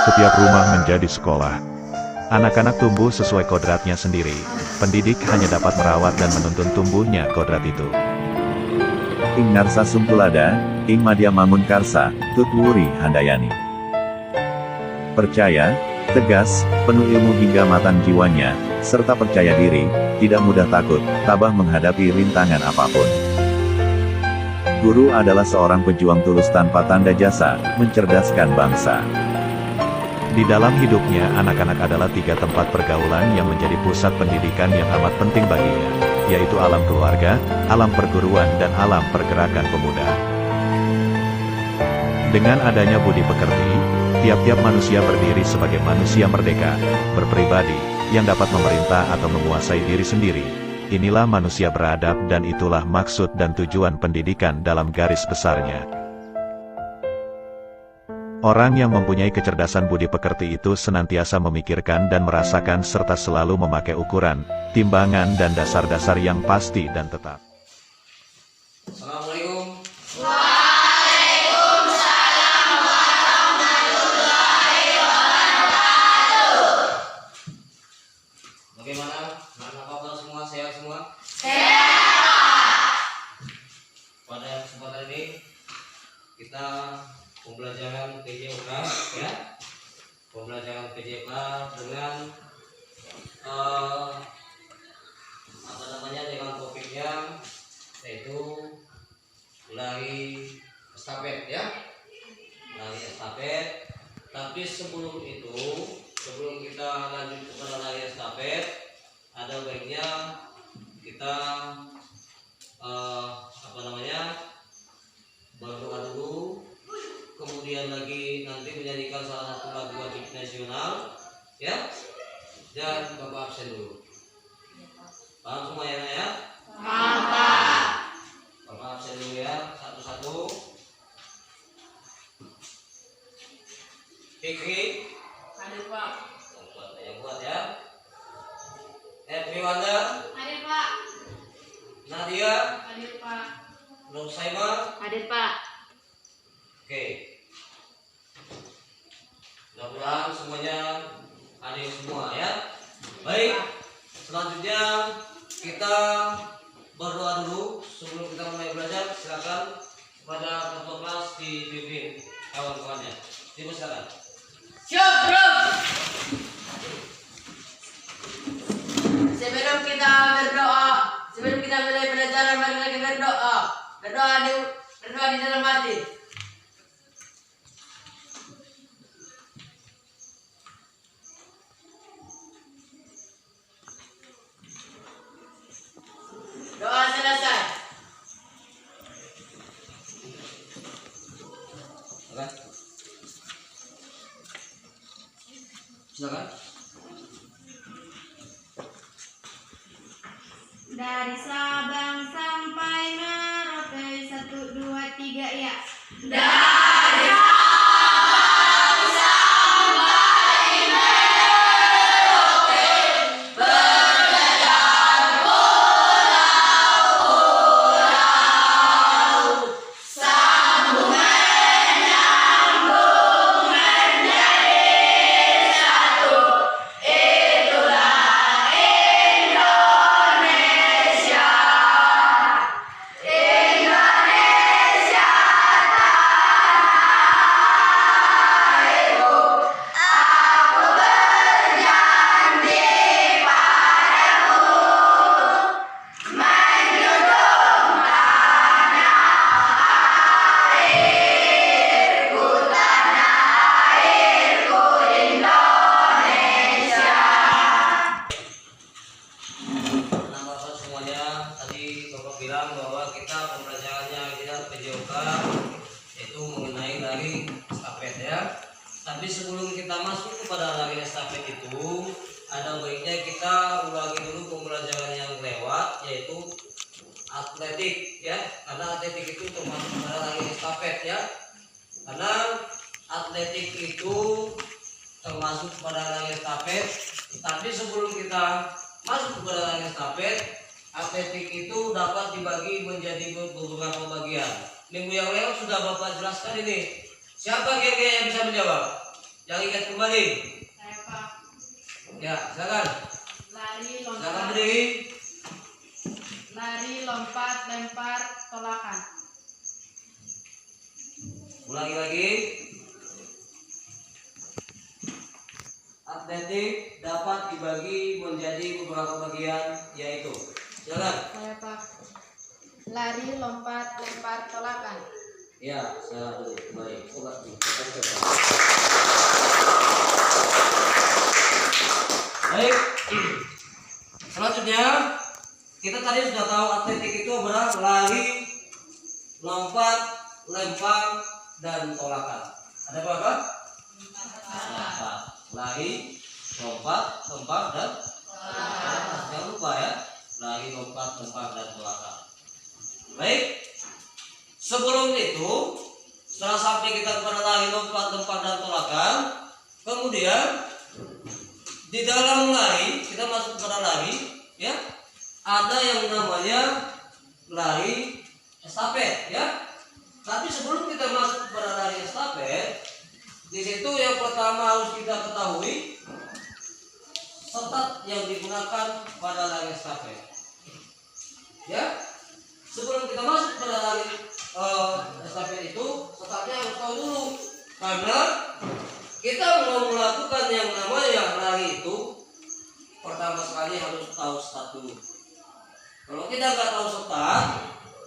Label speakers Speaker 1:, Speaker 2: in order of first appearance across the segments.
Speaker 1: Setiap rumah menjadi sekolah. Anak-anak tumbuh sesuai kodratnya sendiri. Pendidik hanya dapat merawat dan menuntun tumbuhnya kodrat itu.
Speaker 2: Ing Narsa Sungkulada, Ing Madya Mangun Karsa, Tut Wuri Handayani. Percaya, tegas, penuh ilmu hingga matang jiwanya, serta percaya diri, tidak mudah takut, tabah menghadapi rintangan apapun. Guru adalah seorang pejuang tulus tanpa tanda jasa, mencerdaskan bangsa.
Speaker 1: Di dalam hidupnya, anak-anak adalah 3 tempat pergaulan yang menjadi pusat pendidikan yang amat penting baginya, yaitu alam keluarga, alam perguruan dan alam pergerakan pemuda. Dengan adanya budi pekerti, tiap-tiap manusia berdiri sebagai manusia merdeka, berpribadi, yang dapat memerintah atau menguasai diri sendiri. Inilah manusia beradab dan itulah maksud dan tujuan pendidikan dalam garis besarnya. Orang yang mempunyai kecerdasan budi pekerti itu senantiasa memikirkan dan merasakan serta selalu memakai ukuran, timbangan dan dasar-dasar yang pasti dan tetap.
Speaker 3: Assalamualaikum.
Speaker 4: Waalaikumsalam warahmatullahi wabarakatuh.
Speaker 3: Bagaimana? Apa kabar semua? Sehat semua?
Speaker 4: Sehat.
Speaker 3: Pada kesempatan ini kita pembelajaran PJOK ya. Pembelajaran PJOK dengan dengan topiknya yaitu lari estafet ya. Lari estafet. Tapi sebelum itu, sebelum kita lanjut kepada lari estafet, ada baiknya kita berdoa dulu, kemudian lagi nanti menyanyikan salah satu lagu wajib nasional ya, dan Bapak absen dulu. Paham semuanya ya?
Speaker 4: Mantap.
Speaker 3: Bapak absen dulu ya, satu-satu. Fikri
Speaker 4: Hadir Pak.
Speaker 3: yang buat ya. Wanda,
Speaker 4: Hadir Pak.
Speaker 3: Nadia,
Speaker 4: Hadir Pak.
Speaker 3: Nur Saima.
Speaker 4: Hadir Pak.
Speaker 3: Oke. Mudah-mudahan semuanya hadir semua ya. Baik. Selanjutnya kita berdoa dulu sebelum kita mulai belajar. Silakan kepada ketua kelas dipimpin kawan-kawannya. Silakan.
Speaker 4: Siap, Bro. Sebelum kita mulai pelajaran, mari kita berdoa. Berdoa di dalam hati. Doa selesai.
Speaker 3: Silakan.
Speaker 5: Dari Sabang sampai Merauke 1, 2, 3 ya.
Speaker 4: Dari Sabang sampai Merauke, berjajar pulau-pulau, sambung menyambung menjadi satu. Itulah Indonesia. Indonesia tanah airku. Aku berjanji padamu menjunjung tanah airku Indonesia.
Speaker 3: Nah, Bapak semuanya, tadi Bapak bilang bahwa kita pembelajarannya kita PJOK itu mengenai lari estafet ya. Tapi sebelum kita masuk kepada lari estafet itu, ada baiknya kita ulangi dulu pembelajaran yang lewat, yaitu atletik ya. Karena atletik itu termasuk pada lari estafet ya. Karena atletik itu termasuk pada lari estafet. Tapi sebelum kita masuk kepada lari estafet, atletik itu dapat dibagi menjadi beberapa bagian. Minggu yang lewat sudah Bapak jelaskan ini. Siapa kira-kira yang bisa menjawab? Yang ingat kembali.
Speaker 5: Saya Pak.
Speaker 3: Ya, silakan.
Speaker 5: Lari,
Speaker 3: Silakan
Speaker 5: lompat.
Speaker 3: berdiri.
Speaker 5: Lari, lompat, lempar, tolakan.
Speaker 3: Ulangi lagi. Atletik dapat dibagi menjadi beberapa bagian, yaitu. Silakan.
Speaker 5: Saya Pak. Lari, lompat, lempar, tolakan.
Speaker 3: Ya, saya dulu kembali. Coba nih. Baik. Selanjutnya kita tadi sudah tahu atletik itu adalah lari, lompat, lempar, dan tolakan. Ada berapa? Empat. Lari, lompat, lempar, dan tolakan. Jangan lupa ya. Lari, lompat, lempar, dan tolakan. Baik. Sebelum itu, setelah sampai kita kepada lari, lompat, lempar, dan tolakan, kemudian di dalam lari kita masuk kepada lari, ya, ada yang namanya lari estafet, ya. Tapi sebelum kita masuk kepada lari estafet, di situ yang pertama harus kita ketahui start yang digunakan pada lari estafet, ya. Sebelum kita masuk kepada lari estafet itu, startnya harus tahu dulu, karena kita mau melakukan yang namanya lari itu pertama sekali harus tahu start dulu. Kalau kita nggak tahu start,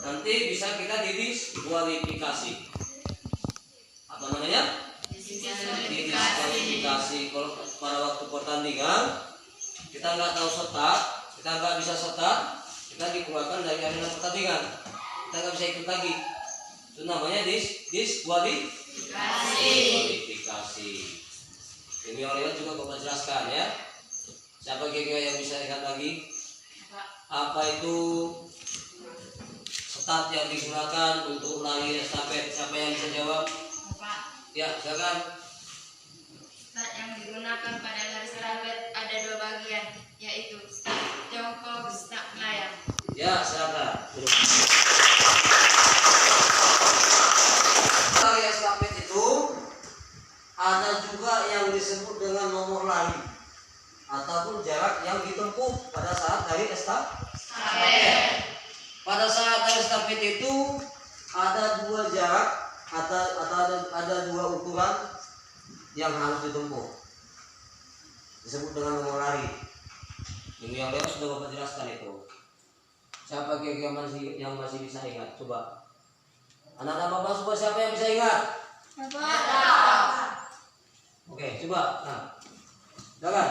Speaker 3: nanti bisa kita didiskualifikasi. Apa namanya? Didiskualifikasi. Kalau pada waktu pertandingan kita nggak tahu start, kita nggak bisa start, kita dikeluarkan dari arena pertandingan. Kita nggak bisa ikut lagi. Itu namanya diskualifikasi. Ini oleh juga Bapak jelaskan ya. Siapa kira-kira yang bisa ingat lagi? Apa itu start yang digunakan untuk lari estafet? Siapa yang bisa jawab?
Speaker 5: Pak.
Speaker 3: Ya, silakan.
Speaker 5: Start yang digunakan pada lari estafet ada dua bagian, yaitu start jongkok, start layang.
Speaker 3: Ya, silakan. Lari estafet itu ada juga yang disebut dengan nomor lari ataupun jarak yang ditempuh pada saat lari estafet. Pada saat lari estafet itu ada dua jarak atau ada dua ukuran yang harus ditempuh, disebut dengan nomor lari. Minggu yang lalu sudah Bapak jelaskan itu. Siapa kira-kira yang masih bisa ingat? Coba. Anak-anak Bapak semua siapa yang bisa ingat? Oke, coba. Nah, silakan.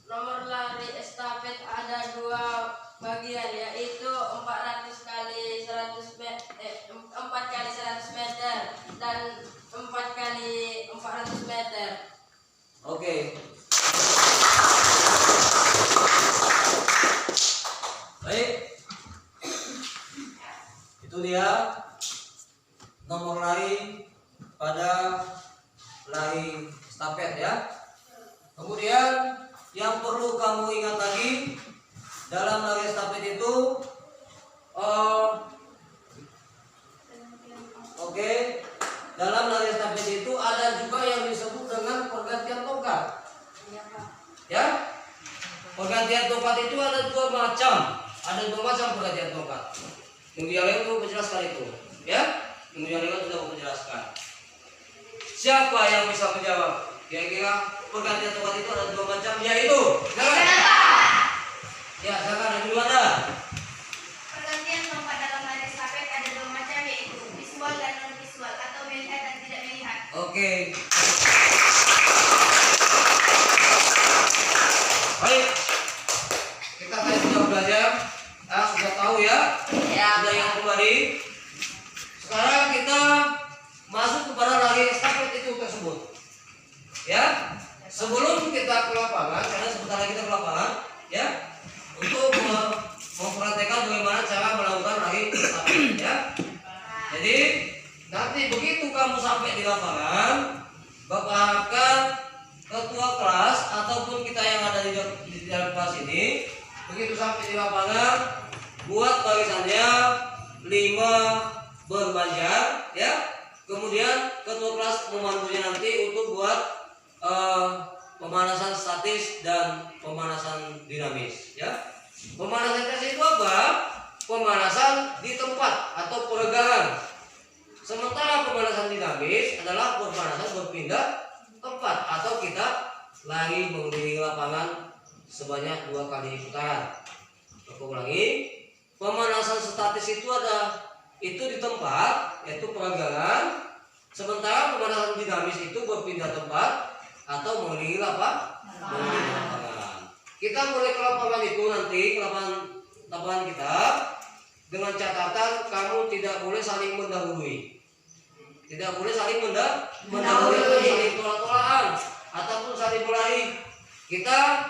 Speaker 4: Nomor lari estafet ada dua bagian, yaitu 400 kali 100 meter, 4 kali 100 meter dan 4 kali 400 meter.
Speaker 3: Oke. Baik. Itu dia nomor lari pada lari estafet ya. Kemudian yang perlu kamu ingat lagi dalam lari estafet itu dalam lari estafet itu ada juga yang disebut dengan pergantian tongkat. Ya. Pergantian tongkat itu ada dua macam. Ada dua macam pergantian tongkat. Minggu yang lalu aku menjelaskan itu. Ya. Minggu yang lalu sudah aku menjelaskan. Siapa yang bisa menjawab? Kira-kira pergantian tongkat itu ada dua macam, yaitu ya, silakan yang dulu ada.
Speaker 5: Pergantian tongkat dalam lari estafet ada dua macam, yaitu visual dan non visual atau melihat dan tidak melihat.
Speaker 3: Oke. Baik. Kita tadi sudah belajar, sudah tahu ya. Sudah yang kembali. Sekarang kita masuk kepada lari estafet itu tersebut. Ya. Sebelum kita ke lapangan, karena sebentar lagi kita ke lapangan, ya, untuk memperhatikan bagaimana cara melakukan lari estafet, ya. Jadi nanti begitu kamu sampai di lapangan, Bapak harapkan ketua kelas ataupun kita yang ada di dalam kelas ini, begitu sampai di lapangan, buat barisannya 5 berbanjar, ya. Kemudian ketua kelas memantunya nanti pemanasan statis dan pemanasan dinamis ya. Pemanasan statis itu apa? Pemanasan di tempat atau peregangan. Sementara pemanasan dinamis adalah pemanasan berpindah tempat atau kita lari mengelilingi lapangan sebanyak 2 kali putaran. Aku ulangi, pemanasan statis itu di tempat, yaitu peregangan. Sementara pemanasan dinamis itu berpindah tempat atau mengelilingi lapangan. Kita mulai ke lapangan itu nanti, ke lapangan kita, dengan catatan kamu tidak boleh saling mendahului. Tidak boleh saling mendahului atau saling tolak-tolakan ataupun saling berlari. Kita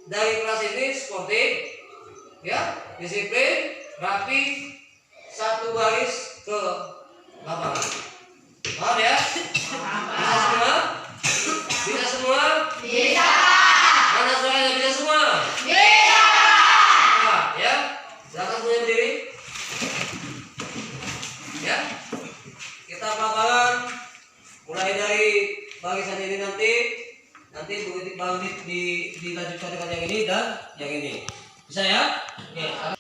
Speaker 3: dari kelas ini sportif, ya, disiplin, rapi, satu baris ke lapangan. Paham ya? Bisa semua? Bisa semua? Bisa. Mana suaranya bisa semua? Bisa. Nah, ya, silakan semuanya berdiri. Ya, kita lapangan mulai dari barisan ini nanti begitu bangkit dilanjutkan dengan yang ini dan yang ini. Bisa ya? Oke.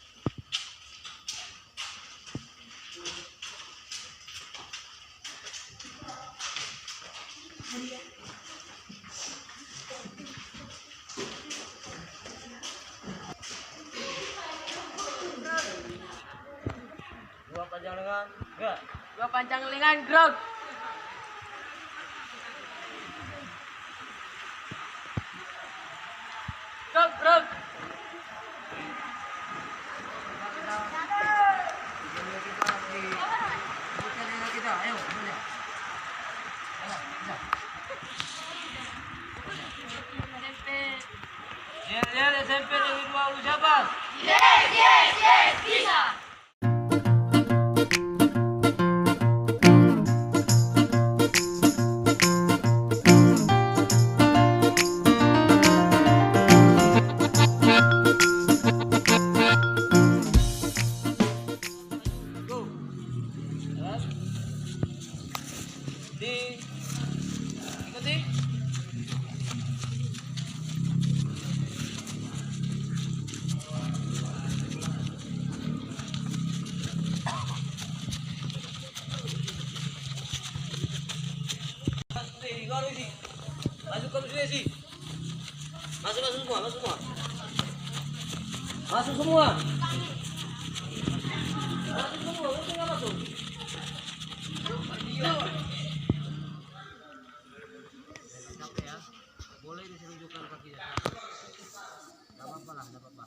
Speaker 3: Dua panjang lengan, gerak.
Speaker 4: Dua panjang lengan, gerak. Gerak.
Speaker 3: Lihat SMP negeri 2 Ulu Jabas.
Speaker 4: Yes, bisa.
Speaker 3: Go. Terus. Ikuti. Masuk ke sini. Masuk semua. Masuk semua. Mesti nggak masuk. Capek ya. Boleh diselunjukkan kakinya. Nggak apa-apa lah, nggak apa-apa.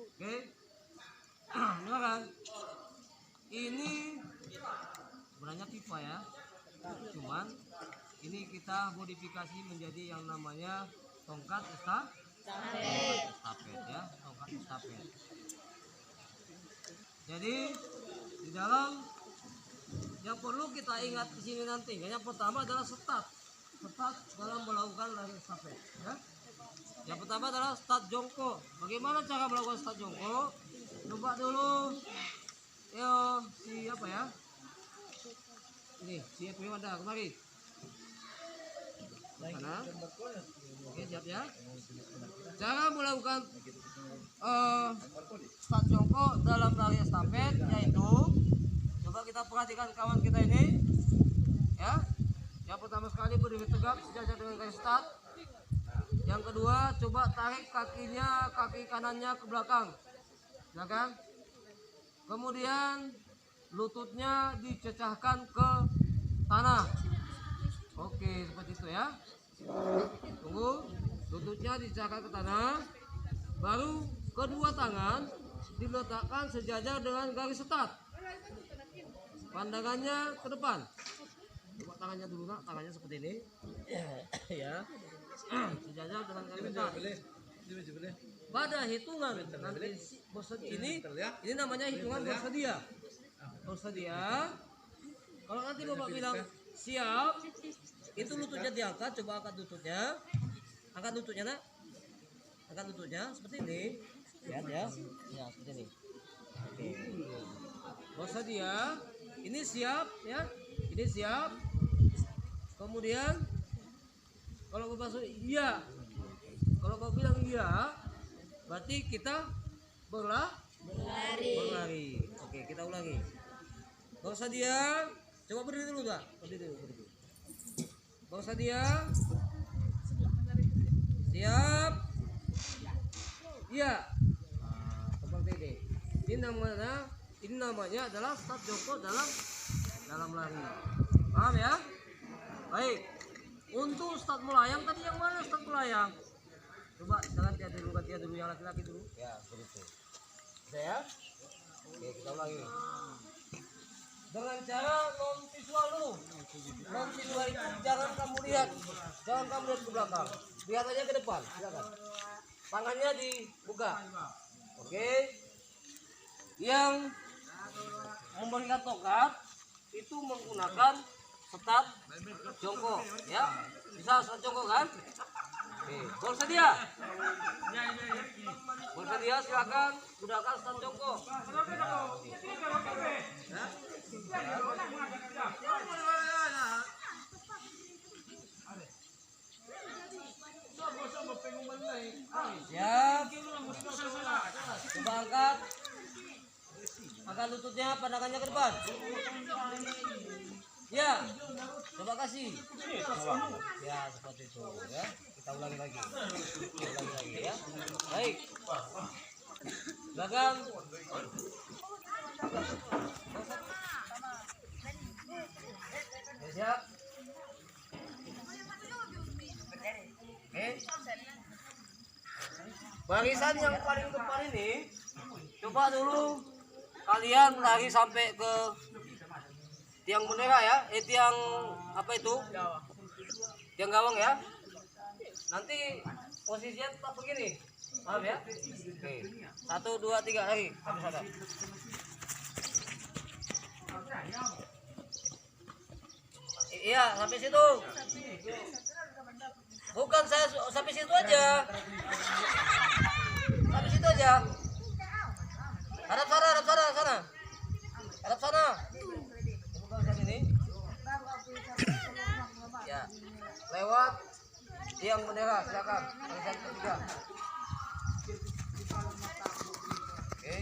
Speaker 3: Oke. Dengarkan. Ini sebenarnya pipa ya. Cuman ini kita modifikasi menjadi yang namanya tongkat estafet ya, tongkat estafet. Jadi di dalam yang perlu kita ingat di sini nanti, yang pertama adalah start dalam melakukan lari estafet. Ya. Yang pertama adalah start jongkok. Bagaimana cara melakukan start jongkok? Coba dulu, siapa ya? Ini siap ada kemari. Mana? Oke, siap ya. Cara melakukan start jongkok dalam lari estafet yaitu, coba kita perhatikan kawan kita ini, ya. Yang pertama sekali berdiri tegak sejajar dengan garis start. Yang kedua, coba tarik kaki kanannya ke belakang, ya kan? Kemudian lututnya dicecahkan ke tanah. Oke, seperti itu ya. Tunggu, lututnya dicecahkan ke tanah. Baru kedua tangan diletakkan sejajar dengan garis start. Pandangannya ke depan. Coba tangannya dulu, nak. Tangannya seperti ini. Ya. Sejajar dengan garis start. Pada hitungan nanti ini namanya hitungan bersedia. Kalau nanti Bapak bilang siap, itu lututnya diangkat. Coba angkat lututnya. Angkat lututnya, nak. Angkat lututnya seperti ini. Lihat ya. Ya, seperti ini. Oke. Bersedia. Ini siap ya. Ini siap. Kemudian kalau kau masuk iya. Kalau kau bilang iya, berarti kita berlari. Oke, kita ulangi. Gak usah diam. Coba berdiri dulu, Kak. Berdiri. Gak usah diam. Siap. Iya. Nah, seperti ini. Ini namanya adalah start jongkok dalam lari. Paham ya? Baik. Untuk start melayang tadi yang mana start melayang? Coba ganti dulu yang laki-laki dulu. Ya, begitu. Sudah ya? Oke, kita ulangi. Dengan cara non visual dulu. Non visual itu jangan kamu lihat ke belakang. Lihat aja ke depan. Silakan. Tangannya dibuka. Oke. Yang memberikan tongkat itu menggunakan start jongkok, ya. Bisa start jongkok kan? Oke, bersedia. Bersedia silakan gunakan start jongkok. Ya. Siap. Coba angkat lututnya, pandangannya ke depan. Ya, coba kasih. Ya, seperti itu ya. Kita ulangi lagi. Ya. Baik. Belakang. Siap. Oke. Barisan yang paling depan ini, coba dulu kalian lari sampai ke tiang bendera ya, tiang apa itu? Tiang gawang ya. Nanti posisinya tetap begini, paham ya? Oke, 1, 2, 3 lagi, habis. Iya, sampai situ. Bukan saya sampai situ aja. Sampai situ aja. Hadap sana. Hadap sana. Bukan sini. Ya. Lewat tiang bendera, silakan. Barisan ketiga. Oke.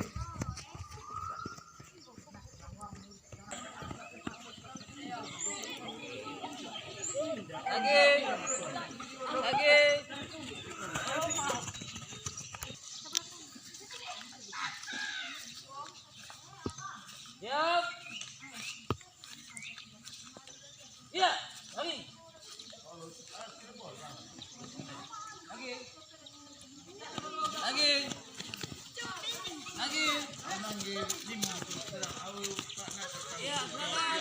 Speaker 3: Lagi. Siap. Iya, lagi. Iya, silakan.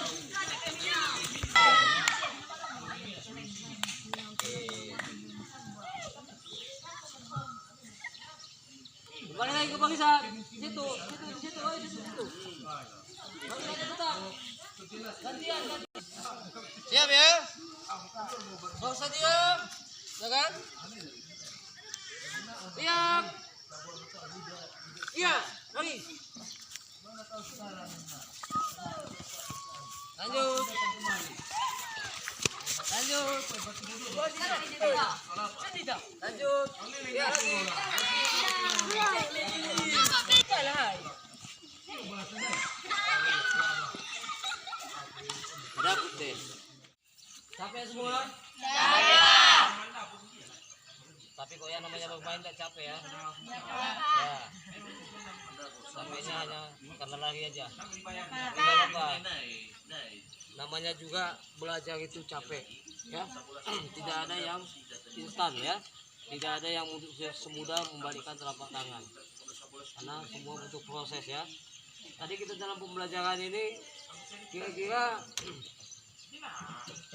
Speaker 3: Kembali lagi ke barisan. Situ. Barisan tetap. Gantian. Siap ya? Gak usah diam. Ya kan? Siap. Iya, lagi. Lanjut. Lanjut. Ya, lagi. Dapat deh. Capek semua? Tapi kok yang namanya bermain tak capek ya? Ya. Capeknya hanya karena lari aja. Tidak apa. Namanya juga belajar itu capek, ya. Tidak ada yang instan ya. Tidak ada yang semudah membalikkan telapak tangan. Karena semua butuh proses ya. Tadi kita dalam pembelajaran ini kira-kira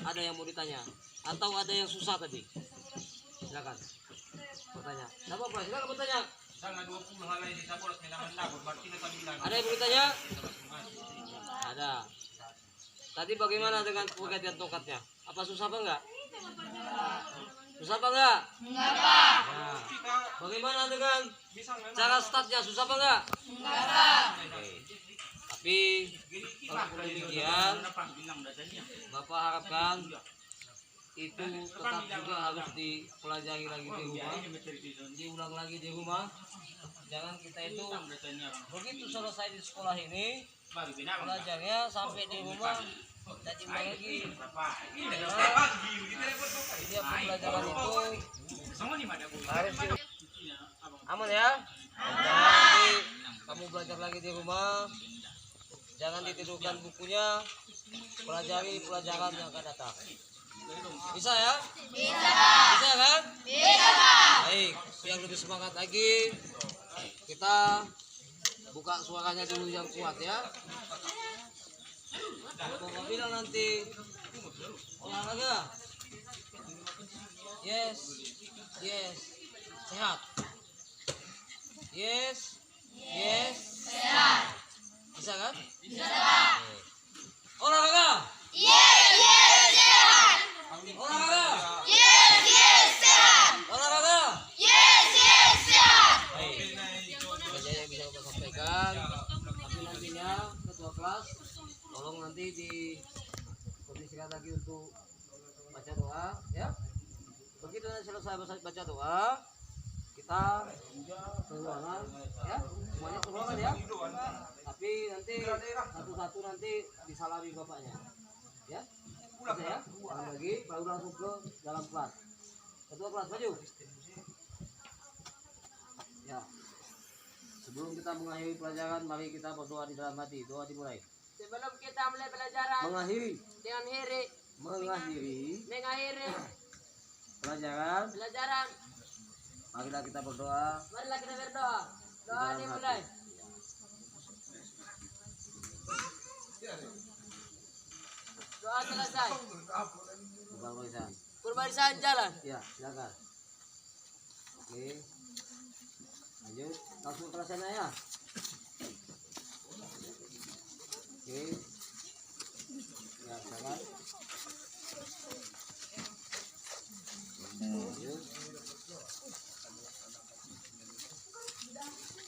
Speaker 3: ada yang mau ditanya atau ada yang susah tadi? Silakan bertanya. Siapa Pak? Silakan bertanya. Ada yang bertanya? Ada. Tadi bagaimana dengan pergantian tongkatnya? Apa susah apa enggak? Susah apa enggak? Enggak, Pak. Nah, bagaimana dengan cara startnya? Susah apa enggak? Enggak. Tapi kalau demikian, Bapak harapkan itu tetap juga harus dipelajari lagi di rumah, diulang lagi di rumah. Jangan kita itu begitu selesai di sekolah ini belajarnya sampai di rumah tidak diulang lagi. Setiap pembelajaran itu harus aman ya. Jangan nanti kamu belajar lagi di rumah, jangan ditidurkan bukunya, pelajari pelajaran yang akan datang. Bisa ya? Bisa kan? Baik, biar lebih semangat lagi, kita buka suaranya dulu yang kuat ya. Kalau bilang nanti olahraga, yes, sehat, yes, sehat. Bisa kan? Bisa. Olahraga. Olahraga. Olahraga. Baik. Saja yang bisa Bapak sampaikan. Tapi nantinya ketua kelas tolong nanti dikondisikan lagi untuk baca doa ya. Begitu nanti selesai baca doa, kita ke ruangan ya. Semuanya ke ruangan ya. Tapi nanti satu-satu nanti disalami bapaknya. Ya. Bisa ya? Jangan lagi, baru langsung ke dalam kelas. Ketua kelas maju. Ya. Sebelum kita mengakhiri pelajaran, mari kita berdoa di dalam hati. Doa dimulai.
Speaker 4: Sebelum kita mulai pelajaran
Speaker 3: Mengakhiri
Speaker 4: mengakhiri
Speaker 3: pelajaran. Marilah kita berdoa.
Speaker 4: Doa dimulai. Doa selesai.
Speaker 3: Bukan barisan.
Speaker 4: Berbarisan jalan.
Speaker 3: Ya, silakan. Oke. Lanjut, langsung ke kelasnya ya. Oke. Ya, silakan. Lanjut.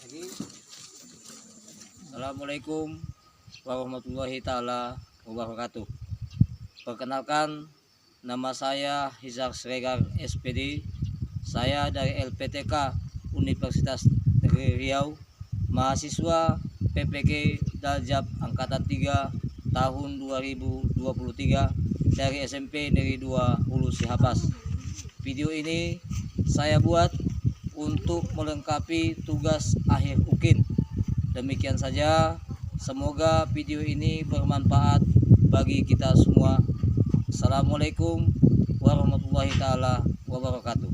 Speaker 3: Lagi. Assalamualaikum warahmatullahi taala wabarakatuh. Perkenalkan, nama saya Hizar Sregar SPD. Saya dari LPTK Universitas Negeri Riau, mahasiswa PPG Daljab Angkatan 3 tahun 2023 dari SMP Negeri 2 Hulu Sihapas. Video ini saya buat untuk melengkapi tugas akhir UKIN. Demikian saja, semoga video ini bermanfaat bagi kita semua. Assalamualaikum warahmatullahi taala wabarakatuh.